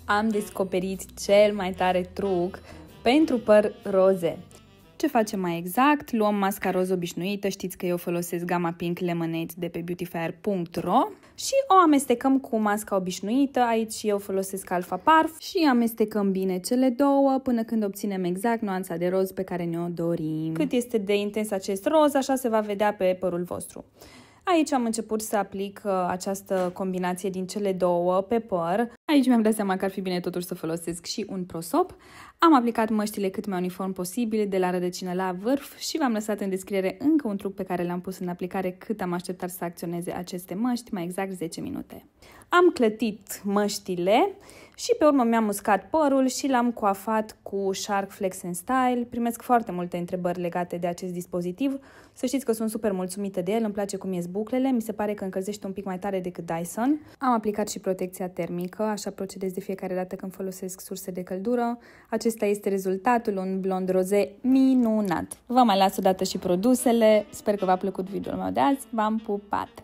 am descoperit cel mai tare truc pentru păr roze. Ce facem mai exact? Luăm masca roz obișnuită, știți că eu folosesc gama Pink Lemonade de pe beautyfire.ro și o amestecăm cu masca obișnuită, aici eu folosesc Alpha Parf și amestecăm bine cele două până când obținem exact nuanța de roz pe care ne-o dorim. Cât este de intens acest roz, așa se va vedea pe părul vostru. Aici am început să aplic această combinație din cele două pe păr. Aici mi-am dat seama că ar fi bine totuși să folosesc și un prosop. Am aplicat măștile cât mai uniform posibil, de la rădăcină la vârf și v-am lăsat în descriere încă un truc pe care l-am pus în aplicare cât am așteptat să acționeze aceste măști, mai exact 10 minute. Am clătit măștile și pe urmă mi-am uscat părul și l-am coafat cu Shark Flex & Style. Primesc foarte multe întrebări legate de acest dispozitiv. Să știți că sunt super mulțumită de el, îmi place cum ies buclele, mi se pare că încălzește un pic mai tare decât Dyson. Am aplicat și protecția termică, așa procedez de fiecare dată când folosesc surse de căldură. Acesta este rezultatul, un blond roze minunat. Vă mai las odată și produsele, sper că v-a plăcut videoul meu de azi, v-am pupat!